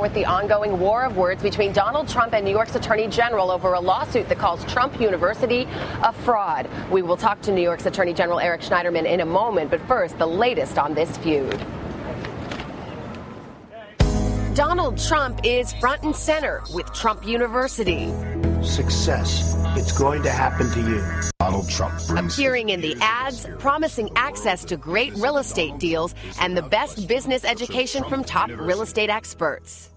With the ongoing war of words between Donald Trump and New York's Attorney General over a lawsuit that calls Trump University a fraud. We will talk to New York's Attorney General Eric Schneiderman in a moment, but first, the latest on this feud. Donald Trump is front and center with Trump University. Success. It's going to happen to you. Donald Trump. Appearing in the ads, promising access to great real estate deals and the best business education from top real estate experts.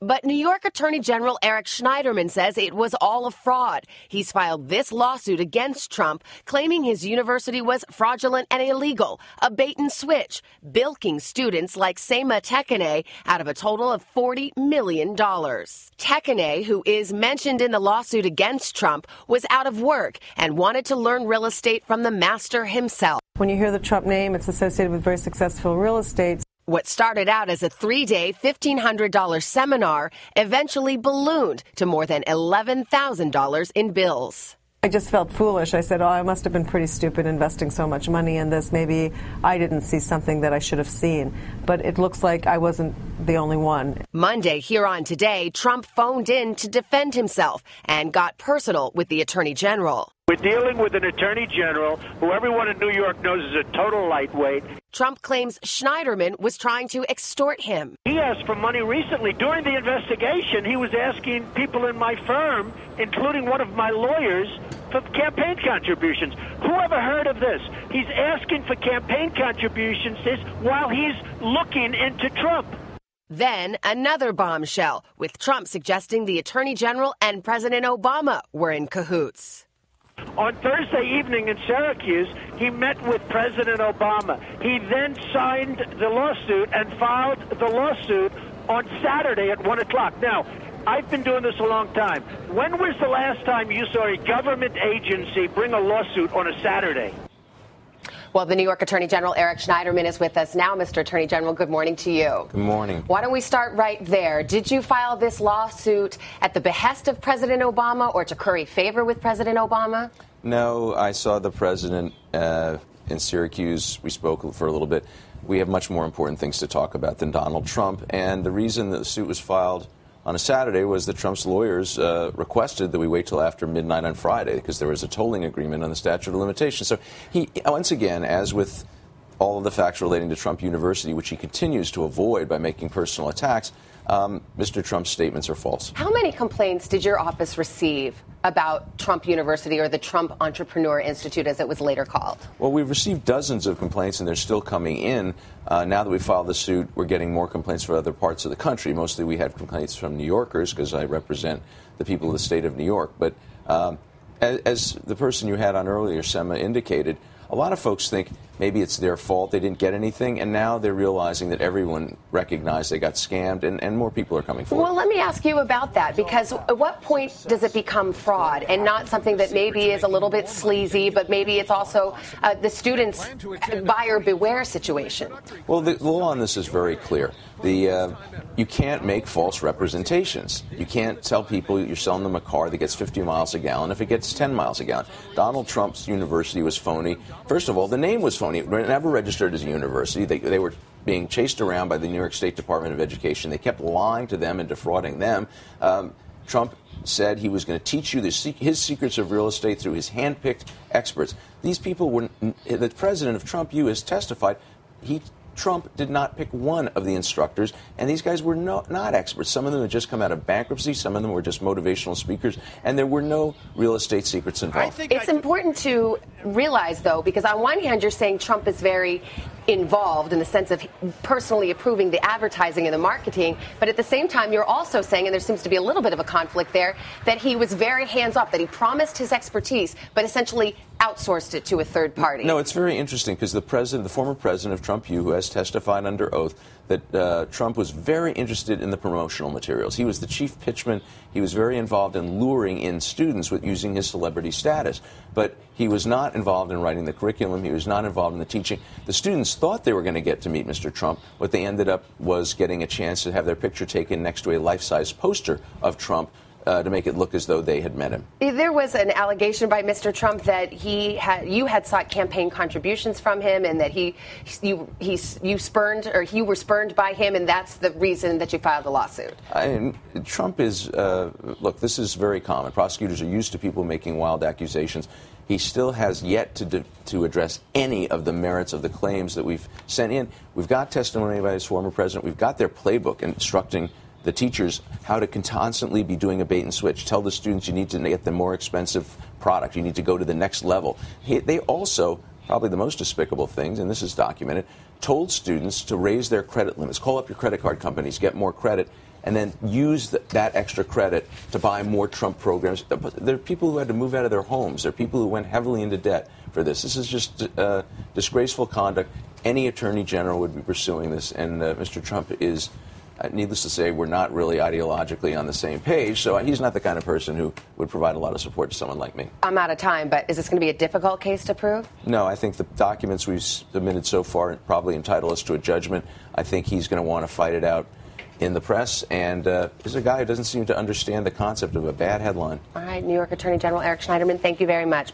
But New York Attorney General Eric Schneiderman says it was all a fraud. He's filed this lawsuit against Trump, claiming his university was fraudulent and illegal, a bait and switch, bilking students like Sema Tekene out of a total of $40 million. Tekene, who is mentioned in the lawsuit against Trump, was out of work and wanted to learn real estate from the master himself. When you hear the Trump name, it's associated with very successful real estate. What started out as a 3-day, $1,500 seminar eventually ballooned to more than $11,000 in bills. I just felt foolish. I said, I must have been pretty stupid investing so much money in this. Maybe I didn't see something that I should have seen. But it looks like I wasn't the only one. Monday, here on Today, Trump phoned in to defend himself and got personal with the Attorney General. We're dealing with an Attorney General who everyone in New York knows is a total lightweight. Trump claims Schneiderman was trying to extort him. He asked for money recently. During the investigation, he was asking people in my firm, including one of my lawyers, for campaign contributions. Who ever heard of this? He's asking for campaign contributions while he's looking into Trump. Then another bombshell, with Trump suggesting the Attorney General and President Obama were in cahoots. On Thursday evening in Syracuse, he met with President Obama. He then signed the lawsuit and filed the lawsuit on Saturday at 1 o'clock. Now, I've been doing this a long time. When was the last time you saw a government agency bring a lawsuit on a Saturday? Well, the New York Attorney General Eric Schneiderman is with us now. Mr. Attorney General, good morning to you. Good morning. Why don't we start right there? Did you file this lawsuit at the behest of President Obama or to curry favor with President Obama? No, I saw the president in Syracuse. We spoke for a little bit. We have much more important things to talk about than Donald Trump. And the reason that the suit was filed on a Saturday was that Trump's lawyers requested that we wait till after midnight on Friday because there was a tolling agreement on the statute of limitations. So he, once again, as with all of the facts relating to Trump University, which he continues to avoid by making personal attacks, Mr. Trump's statements are false. How many complaints did your office receive about Trump University or the Trump Entrepreneur Institute, as it was later called? Well, we've received dozens of complaints, and they're still coming in. Now that we filed the suit, we're getting more complaints from other parts of the country. Mostly we had complaints from New Yorkers because I represent the people of the state of New York. But as the person you had on earlier, Sema, indicated, a lot of folks think maybe it's their fault, they didn't get anything, and now they're realizing that everyone recognized they got scammed, and more people are coming forward. Well, let me ask you about that, because at what point does it become fraud and not something that maybe is a little bit sleazy, but maybe it's also the students' buyer beware situation? Well, the law on this is very clear. You can't make false representations. You can't tell people you're selling them a car that gets 50 miles a gallon if it gets 10 miles a gallon. Donald Trump's university was phony. First of all, the name was phony. It never registered as a university. They were being chased around by the New York State Department of Education. They kept lying to them and defrauding them. Trump said he was going to teach you his secrets of real estate through his handpicked experts. These people were, the president of Trump U has testified, Trump did not pick one of the instructors, and these guys were not experts. Some of them had just come out of bankruptcy. Some of them were just motivational speakers, and there were no real estate secrets involved. It's important to realize, though, because on one hand, you're saying Trump is very involved in the sense of personally approving the advertising and the marketing, but at the same time, you're also saying, and there seems to be a little bit of a conflict there, that he was very hands-off, that he promised his expertise, but essentially outsourced it to a third party. No, it's very interesting because the former president of Trump U, who has testified under oath that Trump was very interested in the promotional materials. He was the chief pitchman. He was very involved in luring in students with using his celebrity status. But he was not involved in writing the curriculum. He was not involved in the teaching. The students thought they were going to get to meet Mr. Trump. What they ended up was getting a chance to have their picture taken next to a life-size poster of Trump to make it look as though they had met him. There was an allegation by Mr. Trump that you had sought campaign contributions from him, and that you were spurned by him, and that's the reason that you filed the lawsuit. Trump is look. This is very common. Prosecutors are used to people making wild accusations. He still has yet to address any of the merits of the claims that we've sent in. We've got testimony by his former president. We've got their playbook instructing the teachers how to constantly be doing a bait and switch. Tell the students you need to get the more expensive product. You need to go to the next level. They also, probably the most despicable things, and this is documented, told students to raise their credit limits. Call up your credit card companies, get more credit, and then use that extra credit to buy more Trump programs. There are people who had to move out of their homes. There are people who went heavily into debt for this. This is just disgraceful conduct. Any attorney general would be pursuing this, and Mr. Trump is, needless to say, we're not really ideologically on the same page, so he's not the kind of person who would provide a lot of support to someone like me. I'm out of time, but is this going to be a difficult case to prove? No, I think the documents we've submitted so far probably entitle us to a judgment. I think he's going to want to fight it out in the press, and is a guy who doesn't seem to understand the concept of a bad headline. All right, New York Attorney General Eric Schneiderman, thank you very much.